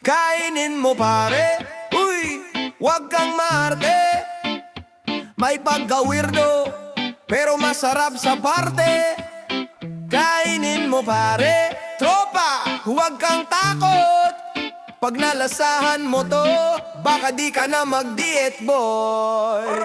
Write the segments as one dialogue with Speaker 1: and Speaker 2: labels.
Speaker 1: Kainin mo pare, uy, wag kang maarte. May pagka-weirdo, pero masarap sa parte. Kainin mo pare, tropa, huwag kang takot. Pag nalasahan mo to, baka di ka na mag-diet boy.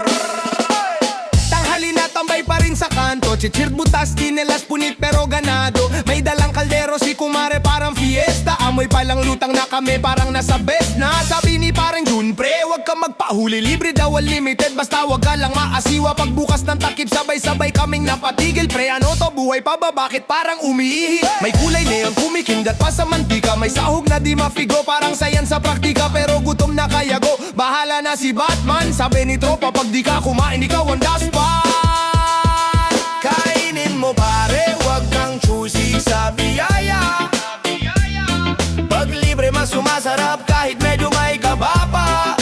Speaker 1: Tanghali na tambay pa rin sa kanto, chichirt butas, tinelas, punit pero ganado. May dalang kaldero si kumare parang fiesta. Amoy palang lutang na kami parang nasa best na. Sabi ni parang Jun, pre, wag ka magpahuli. Libre daw unlimited, basta wag ka lang maasiwa. Pagbukas ng takip, sabay-sabay kaming napatigil. Pre, ano to, buhay pa ba? Bakit parang umiihi? May kulay neon, kumikindat pa sa mantika. May sahog na di mafigo, parang sayan sa praktika. Pero gutom na kaya go, bahala na si Batman. Sabi ni tropa, pag di ka kumain, ikaw ang daspan. Kainin mo pare, wag kang choosy sa biyaya. Pag libre mas sumasarap kahit medyo may kaba pa.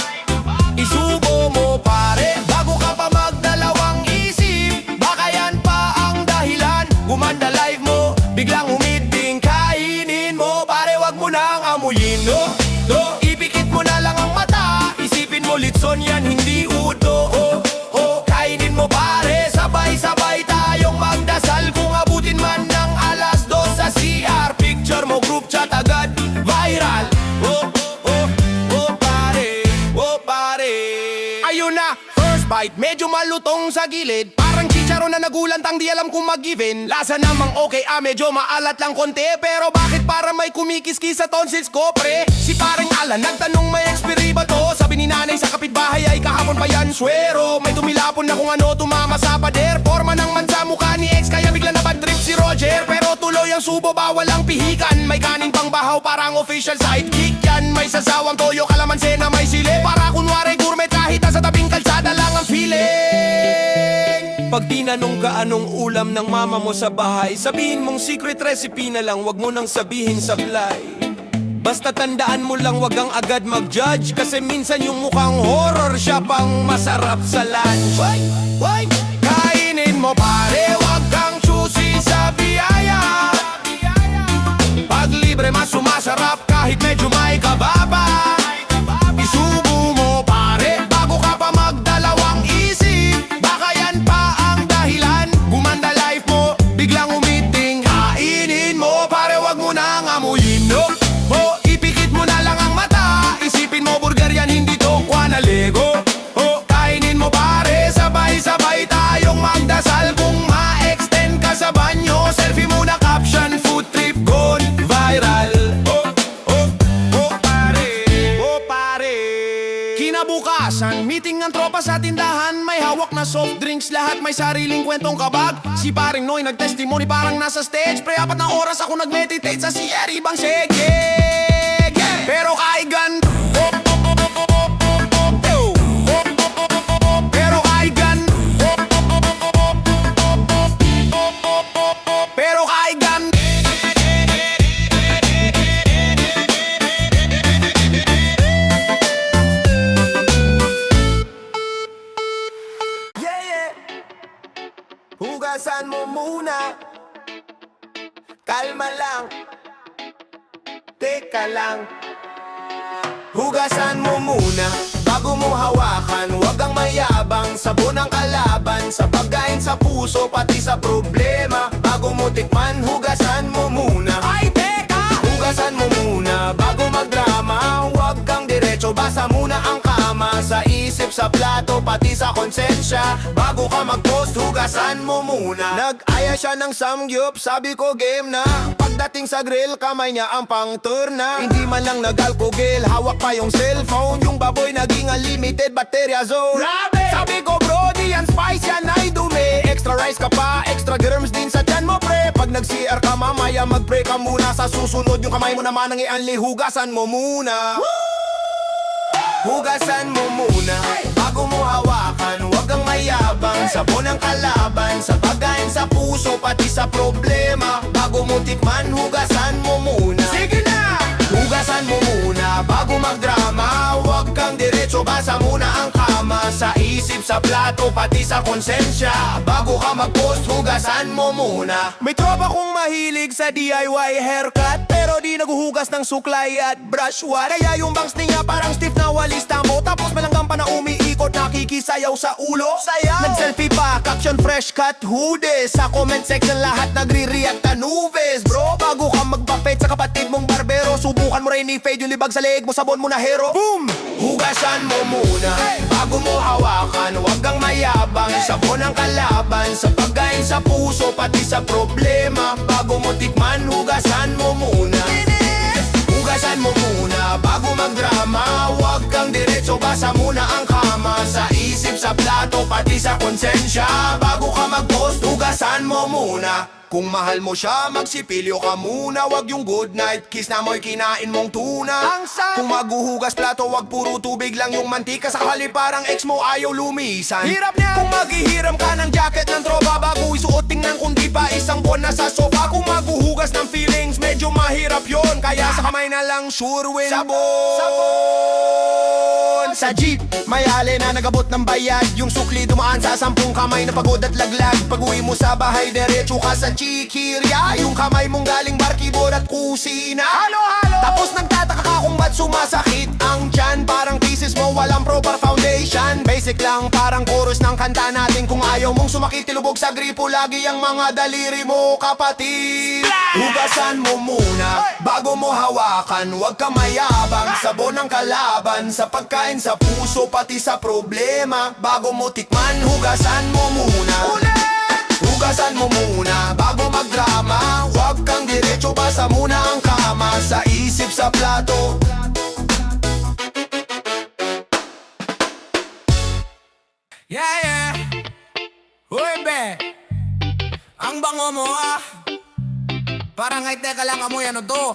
Speaker 1: Isubo mo pare, bago ka pa magdalawang isip. Baka yan pa ang dahilan, gumanda life mo, biglang umiting. Kainin mo pare, wag mo nang amuyin, no? Ipikit mo na lang ang mata, isipin mo litson yan, hindi udo. Kainin mo pare, sabay-sabay tayong magdasal. Kung abutin man ng alas 2 sa CR, picture mo group chat agad, viral. Pare. Ayun na, first bite, medyo malutong sa gilid. Parang chicharon na nagulantang di alam kung mag-given. Lasa namang okay, medyo maalat lang konti. Pero bakit para may kumikiskis sa tonsils ko, pre? Si parang Alan, nagtanong may expiri ba to? Sabi ni nanay sa kapitbahay ay kahapon pa yan, swero. May tumilapon na kung ano tumama sa pader. Forma ng mansa mukha ni ex, kaya bigla na bad trip si Roger. Pero tuloy ang subo, bawal ang pihikan. May kanin pang bahaw, parang official sidekick yan. May sasawang toyo, kalamansi na may sili. Para kunwari gourmet kahit sa tabing kalsada lang ang feeling. Pag tinanong ka anong ulam ng mama mo sa bahay, sabihin mong secret recipe na lang, wag mo nang sabihin sablay. Basta tandaan mo lang, wag kang agad mag-judge, kasi minsan yung mukhang horror siya pang masarap sa lunch. Kainin mo pare, wag kang choosy sa biyaya. Pag libre mas sumasarap kahit medyo may kababa. Isubo mo pare, bago ka pa magdalawang isip. Baka yan pa ang dahilan, gumanda life mo, biglang umiting. Kainin mo pare, wag mo nang amuyin, no? Ipikit mo na lang ang mata, isipin mo burger yan, hindi to kwa na Lego. Kainin mo pare, sabay-sabay tayong magdasal. Kung ma-extend ka sa banyo, selfie muna caption, food trip gone viral. Kinabukasan, meeting ng tropa sa tindahan. May hawak na soft drinks, lahat may sariling kwentong kabag. Si paring Noy nag-testimony parang nasa stage. Pre, 4 na oras ako nag-meditate sa CR, ibang sege. Pero kaigan, pero kaigan, pero kaigan. Hugasan mo muna, kalma lang, teka lang. Hugasan mo muna, bago mo hawakan, wag kang mayabang. Sabon ang kalaban, sa pagkain sa puso, pati sa problema. Bago mo tikman, hugasan mo muna. Ay teka! Hugasan mo muna, bago magdrama. Wag kang diretso, basa muna ang kama. Sa isip, sa plato, pati sa konsensya. Bago ka mag-post, hugasan mo muna. Nag-aya siya ng samgyup, sabi ko game na. Pagdating sa grill, kamay niya ang pang-turna. Hindi man lang nag-alkogel, hawak pa yung cellphone. Yung baboy naging unlimited bacteria zone. Grabe! Sabi ko bro, di yan spice, yan ay dumi. Extra rice ka pa, extra germs din sa tiyan mo pre. Pag nag-CR ka mamaya, mag-pray ka muna. Sa susunod yung kamay mo naman ang i-unli, hugasan mo muna. Hugasan mo muna, bago mo hawakan, wag kang mayabang. Sabon ang kalaban, sa pagkain sa puso, pati sa problema. Bago mo tikman, hugasan mo muna. Sige na! Hugasan mo muna, bago magdrama. Wag kang diretso, basa muna ang kama. Sa isip, isip, sa plato, pati sa konsensya. Bago ka mag-post, hugasan mo muna. May tropa kong mahilig sa DIY haircut, pero di naguhugas ng suklay at brush what. Kaya yung bangs niya parang stiff na walis tamo. Tapos malanggam pa na umiikot, nakikisayaw sa ulo. Nag-selfie pa, caption fresh cut hoodie. Sa comment section lahat nagre-react na nubes. Bro, bago ka magpa-fade sa kapatid mong barbero, subukan mo rin i-fade yung libag sa leeg mo, sabon mo na hero. Boom! Hugasan mo muna bago mo hawakan, huwag kang mayabang. Sabon ang kalaban sa pagkain sa puso, pati sa problema. Bago mo tikman, hugasan mo muna. Hugasan mo muna bago magdrama. Huwag kang diretso, basa muna ang kama. Sa isip, sa plato, pati sa konsensya. Bago ka mag-post, hugasan mo muna. Kung mahal mo siya, magsipilyo ka muna. Wag yung good night kiss na mo'y kinain mong tuna. Kung maghuhugas plato, wag puro tubig lang yung mantika. Sakali parang ex mo ayaw lumisan. Hirap niya! Kung maghihiram ka ng jacket ng tropa, bago isuot tingnan kung di pa isang buwan na sa sofa. Kung maghuhugas ng feelings, medyo mahirap yon. Kaya sa kamay na lang sure win. Sabon! Sa jeep, may ale na nagabot ng bayad. Yung sukli dumaan sa 10 kamay na pagod at laglag. Pag uwi mo sa bahay, diretso ka sa chikirya. Yung kamay mong galing bar, keyboard at kusina. Halo, halo! Tapos nagtataka ka kung ba't sumasakit ang tiyan. Parang thesis mo walang proper foundation. Basic lang parang chorus ng kanta natin. Kung ayaw mong sumakit, tilubog sa gripo lagi ang mga daliri mo, kapatid. Hugasan mo muna bago mo hawakan, huwag ka mayabang. Sabon ang kalaban sa pagkain sa puso, pati sa problema. Bago mo tikman, hugasan mo muna. Hugasan mo muna bago magdrama. Huwag kang diretso, basa muna ang kama. Sa isip, sa plato.
Speaker 2: Yeah, yeah. Uy, be. Ang bango mo, ah. Parang ay teka lang, amoy ano to.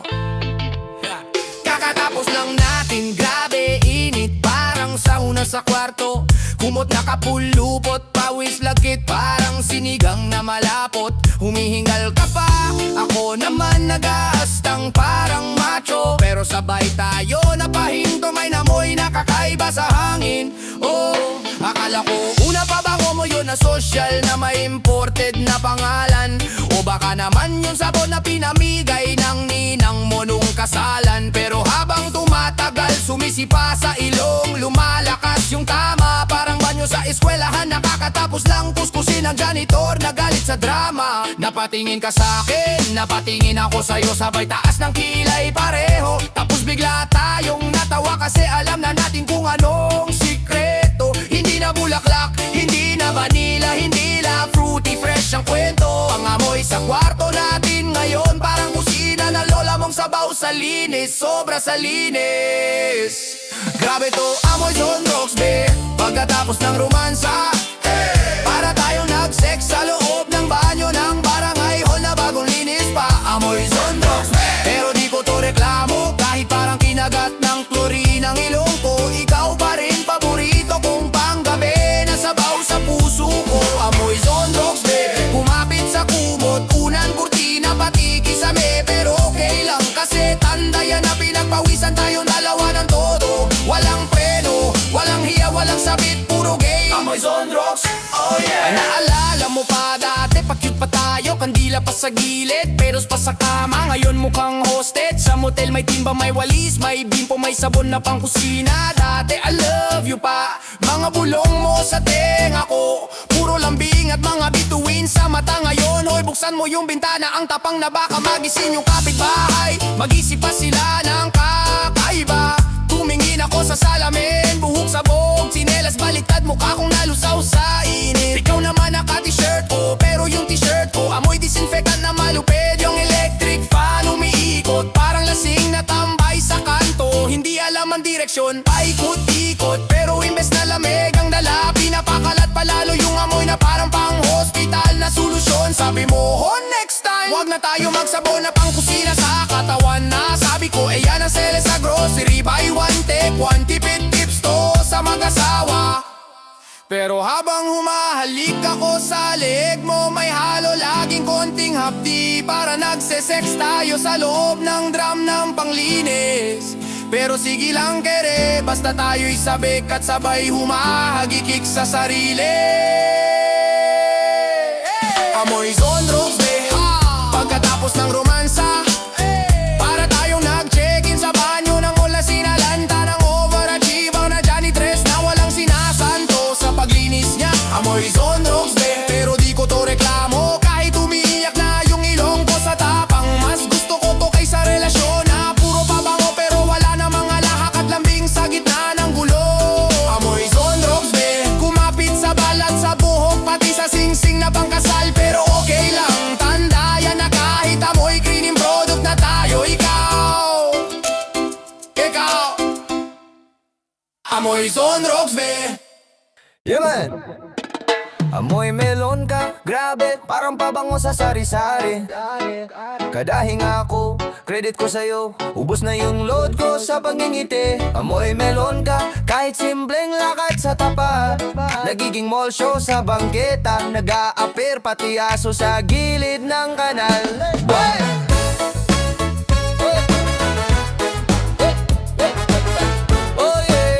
Speaker 2: Yeah. Kakatapos lang natin, grabe init. Parang sauna sa kwarto. Kumot nakapulupot, pawis lagkit. Parang sinigang na malapot. Humihingal ka pa, ako naman nag-aastang parang macho. Pero sabay tayo napahinto, may namoy nakakaiba sa hangin. Oh, akala ko una pa bango mo yun na social na may imported na pangalan. O baka naman yung sabon na pinamigay ng ninang mo nung kasalan. Pero habang tumatagal, sumisipa sa ilong, lumalakas yung tama. Parang banyo sa eskwelahan, nakakatapos lang kuskusin ang janitor na galit sa drama. Napatingin ka sa akin, napatingin ako sa'yo, sabay taas ng kilay pareho. Tapos bigla tayong natawa kasi alam na natin kung anong sikreto. Hindi na bulaklak, hindi na vanilla, hindi lang fruity fresh ang kwento. Ang amoy sa kwarto natin ngayon parang kusina na lola mong sabaw sa linis, sobra sa linis. Grabe to, amoy John Rocks, be. Pagkatapos ng romansa, para tayong nag-sex sa loob ng banyo ng barangay hall na bagong linis pa. Amoy John Rocks, pero di ko to reklamo. Kahit parang kinagat ng chlorine ang ilong ko, ikaw pa rin paborito kong panggabi na sabaw sa puso ko. Amoy John Rocks, kumapit sa kumot, unan kurtina pati kisame. Pero okay lang kasi tanda yan na pinagpawisan tayo dalawa ng todo. Walang preno, walang hiya, walang sabit, puro gay. Amoy John Rocks, oh yeah. Naalala mo pa dati, pa-cute pa tayo, kandila pa sa gilid, peros pa sa kama. Ngayon mukhang hosted, sa motel may timba, may walis, may bimpo, may sabon na pang kusina. Dati I love you pa, mga bulong mo sa tenga ko, puro lambing at mga bituin sa mata. Ngayon, hoy buksan mo yung bintana, ang tapang na baka magising yung kapitbahay. Mag-isip pa sila ng kakaiba. Tumingin ako sa salamin, buhok sabog, tsinelas baliktad, mukha kong nalusaw sa init. Ikaw naman naka-t-shirt ko, pero yung t-shirt ko amoy disinfectant na malupit. Yung electric fan umiikot, parang lasing na tambay sa kanto. Hindi alam ang direksyon, paikot-ikot, pero imbes na lamig ang dala, pinapakalat palalo yung amoy na parang pang-hospital na solusyon. Sabi mo, next time, wag na tayo magsabon na pang-kusina sa katawan na. Sabi ko, yan ang seles sa grocery, buy one take one, tipid tips to sa mag-asawa. Pero habang humahalik ako sa leeg mo, may halo laging konting hapdi. Para nagsesex tayo sa loob ng drum ng panglinis.
Speaker 1: Pero sige lang kere, basta tayo'y sabik at sabay humahagikik sa sarili. Amoy zone drugs, pagkatapos ng romansa, para tayong nag-check-in sa banyo ng ola sinalanta ng overachieve ang na janitress na walang sinasanto sa paglinis niya. Amoy zone drugs, pero di ko to reklamo kahit umiiyak na yung ilong ko sa tapang. Mas gusto ko to kaysa relasyon na puro pabango pero wala namang alahak at lambing sa gitna ng gulo. Amoy zone drugs, kumapit sa balat, sa buhok, pati sa singsing na pangkasal. Pero okay lang, tanda yan na kahit amoy cleaning product na tayo, ikaw amoy zone drugs,
Speaker 3: Yeah man! Amoy melon ka, grabe, parang pabango sa sari-sari. Kadahing ako, credit ko sa'yo, ubos na yung load ko sa pangingiti. Amoy melon ka, kahit simpleng lakad sa tapat. Nagiging mall show sa bangketa, nag-a-appear pati aso sa gilid ng kanal. Hey! Oh yeah,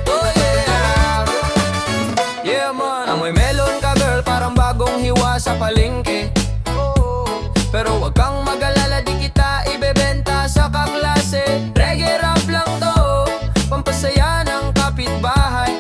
Speaker 3: oh yeah. Yeah man, amoy melon ka girl, parang bagong hiwa sa palengke. Pero wag kang mag-alala, di kita ibebenta sa kaklase. Reggae rap lang to, pampasaya ng kapitbahay.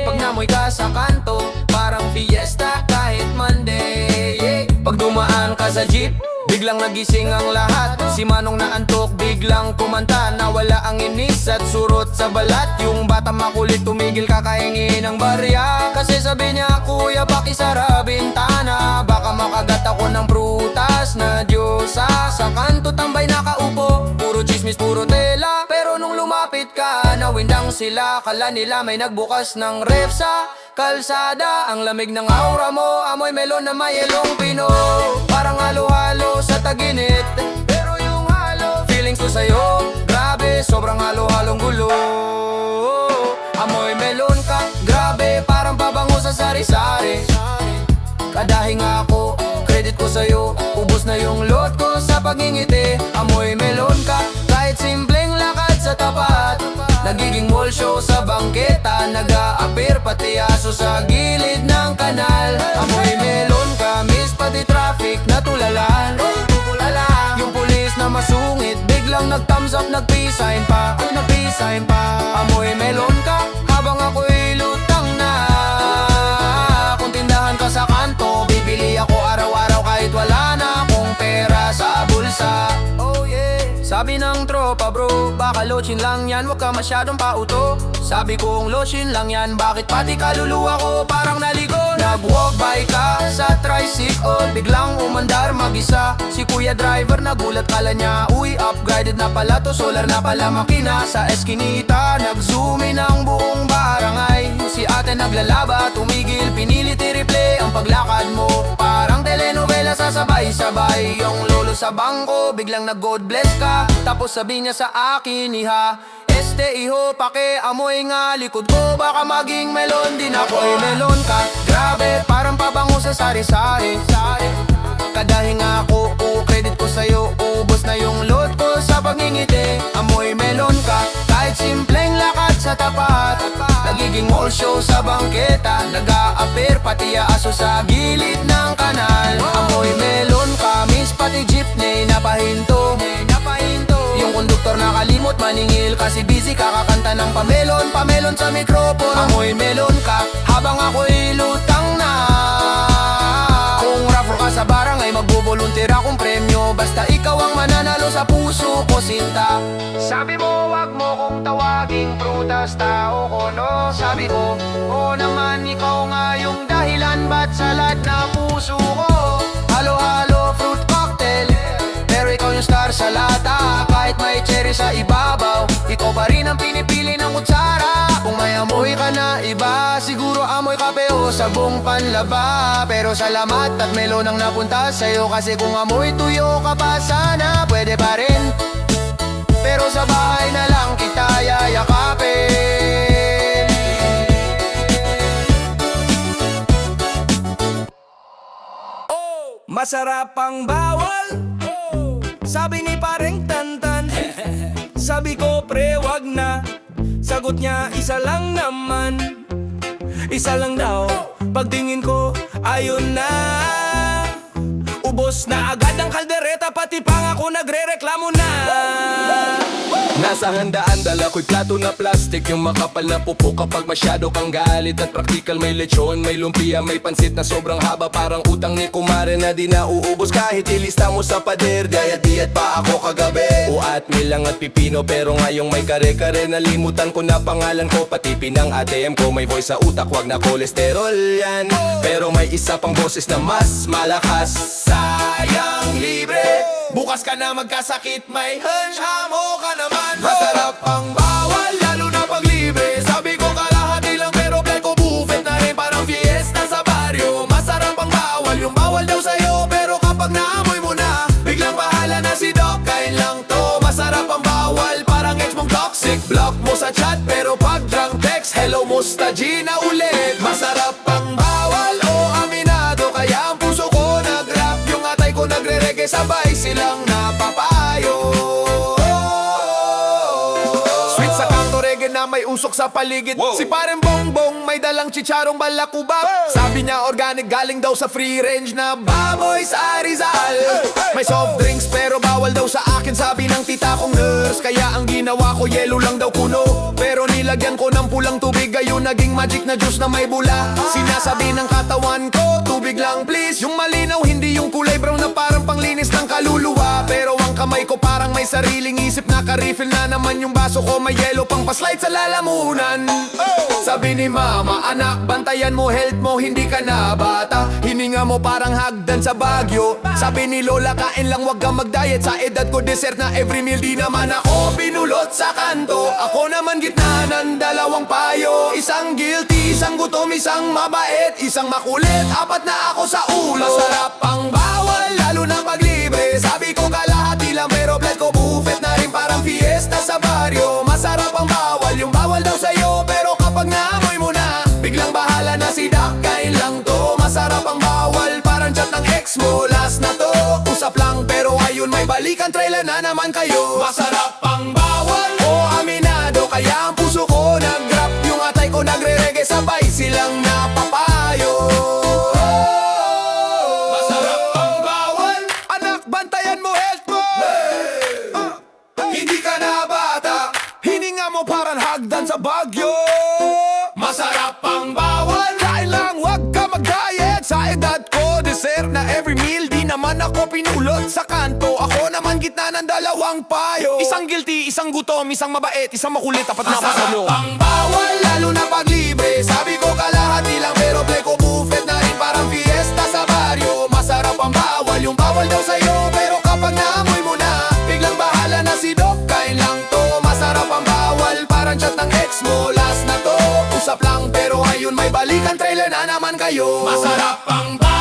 Speaker 3: Pag namoy ka sa kanto, parang fiesta kahit Monday. Pag dumaan ka sa jeep, biglang nagising ang lahat. Si Manong na antok, biglang kumanta. Nawala ang inis at surot sa balat. Yung bata makulit, tumigil kakahingi ng barya. Kasi sabi niya, kuya pakisara bintana, baka makagat ako ng prutas na diyosa. Sa kanto tambay nakaupo, puro chismis, puro tela. Pero nung lumapit ka, nawindang sila. Kala nila may nagbukas ng ref sa kalsada. Ang lamig ng aura mo, amoy melon na may elong pino. Parang halo-halo sa taginit, pero yung halo feelings ko sa'yo, grabe, sobrang halo-halong gulo. Amoy melon ka, grabe, parang pabango sa sari-sari. Kadahing ako, credit ko sa'yo, ubos na yung load ko sa pagingiti. Amoy melon ka, kahit simpleng lakad sa tapat. Nagiging mall show sa bangketa, nag-a-appear pati aso sa gilid ng kanal. Amoy melon ka, miss pati traffic na tulalan. Yung pulis na masungit, biglang nag-thumbs up, nag-peace sign pa. Amoy melon ka, habang ako'y lutang na. Kung tindahan ka sa kanto, bibili ako araw-araw kahit wala na akong pera sa bulsa. Oh yeah. Sabi ng tropa bro, baka lochin lang yan, wag ka masyadong pauto. Sabi kong lochin lang yan, bakit pati kaluluwa ko parang naligo. Nag-walk by ka sa tricycle, biglang umandar mag-isa. Si kuya driver nagulat, kala niya uy, upgraded na pala to, solar na pala makina. Sa eskinita, nag-zoom in ang buong barangay. Si ate naglalaba, tumigil, pinilit i-replay ang paglakad mo. Parang telenovela sa sabay-sabay. Yung lolo sa bangko, biglang nag-God bless ka. Tapos sabi niya sa akin, iha, iho, pake-amoy nga likod ko, baka maging melon din ako'y melon ka, grabe, parang pabango sa sari-sari. Kadahing ako, credit ko sa'yo, ubos na yung load ko sa pangingiti. Amoy melon ka, kahit simpleng lakad sa tapat. Nagiging mall show sa bangketa, nag-a-appear pati aso sa gilid ng kanal. Amoy melon ka, miss pati jeepney na pahinto. Yung konduktor nakalimot, maningil kasi busy, kakakanta ng pamelon sa mikropono. Amoy melon ka, habang ako'y lutang na. Kung raffle ka sa barangay, magbo-volunteer akong premyo. Basta ikaw ang mananalo sa puso ko, sinta. Sabi mo, wag mo kong tawaging prutas, tao ko, no? Sabi ko, oo naman, ikaw nga yung dahilan ba't salat na puso ko. Halo-halo fruit cocktail, pero ikaw yung star sa lata. Kahit may cherry sa ibabaw, ikaw pa rin ang pinipili ng kutsara. Kung may amoy ka na iba, siguro amoy kape o sabong panlaba. Pero salamat at melon ang napunta sa'yo, kasi kung amoy tuyo ka pa sana, pwede pa rin. Pero sa bahay na lang kita yayakapin. Masarap ang bawal, sabi ni pareng Tantan. Sabi ko pre wag na, sagot niya isa lang naman. Isa lang daw, pagtingin ko ayun na. Ubos na agad ang kaldereta, pati pangako nagre-reklamo na. Nasa handaan, dala ko'y plato na plastic, yung makapal na pupo kapag masyado kang galit. At practical, may lechon, may lumpia, may pansit na sobrang haba, parang utang ni kumare na di na uubos kahit ilista mo sa pader. Diyat pa ako kagabi, o atmeal lang at pipino, pero ngayong may kare-kare nalimutan ko na pangalan ko. Pati pinang ATM ko, may voice sa utak, wag na kolesterol yan. Pero may isa pang boses na mas malakas. Sayang libre, bukas ka na magkasakit, may hunch, hamo ka naman. Masarap ang bawal, lalo na pag libre. Sabi ko kalahati lang pero play ko buffet na rin, parang fiesta sa baryo. Masarap ang bawal, yung bawal daw sa'yo, pero kapag naamoy mo na, biglang bahala na si Doc, kain lang to. Masarap ang bawal, parang ex mong toxic. Block mo sa chat pero pag drunk text, hello musta Gina ulit. Masarap ang bawal, aminado, kaya ang puso ko nag-rap, yung atay ko nagre-reggae, sabay silang napapayo. Sweet sa kanto reggae na may usok sa paligid. Si pareng bongbong may dalang chicharong balakubak. Sabi niya organic galing daw sa free range na baboy sa Rizal. May soft drinks pero bawal daw sa akin, sabi ng tita kong nurse. Kaya ang ginawa ko yelo lang daw kuno, pero nilagyan ko ng pulang tubig, ayun naging magic na juice na may bula. Sinasabi ng katawan ko, tubig lang please. Yung malinaw, hindi yung kulay brown na parang panglinis ng kaluluwa. Pero ang kamay ko parang may sariling isip, naka-refill na naman yung baso ko, may yelo pang paslide sa lalamunan. Sabi ni mama, anak, bantayan mo health mo, hindi ka na bata. Hininga mo parang hagdan sa Baguio. Sabi ni lola, kain lang wag kang mag-diet. Sa edad ko dessert na every meal, di naman ako pinulot sa kanto. Ako naman gitna ng dalawang payo, isang guilty, isang gutom, isang mabait, isang makulit, apat na ako sa ulo. Masarap ang bawal, lalo na pag libre. Sabi ko kalahati lang pero plate ko buffet na rin, parang fiesta sa baryo. Masarap ang bawal, yung bawal daw sa'yo, pero kapag naamoy mo na, biglang bahala na si Doc, kain lang to. Masarap ang bawal, parang chat ng ex mo, last na to. Usap lang pero ayun may balikan, trailer na naman kayo. Masarap ang bawal, aminado, kaya ang puso ko nag-rap, yung atay ko nagre-reggae, sabay silang napapayo. Masarap ang bawal, anak, bantayan mo health mo. Hindi ka na bata, hininga mo parang hagdan sa Baguio. Masarap ang bawal, kain lang wag ka mag-diet. Sa edad ko dessert na every meal, di naman ako pinulot sa kanto. Ako naman gitna ng dalawang payo, isang guilty, isang gutom, isang mabait, isang makulit, apat na pasalo. Masarap ang bawal, lalo na pag libre. Sabi ko kalahati lang pero play ko buffet na rin, parang fiesta sa baryo. Masarap ang bawal, yung bawal daw sa'yo, pero kapag naamoy mo na, biglang bahala na si Doc, kain lang to. Masarap ang bawal, parang chat ng ex mo, last na to. Usap lang pero ayun may balikan, trailer na naman kayo. Masarap ang bawal,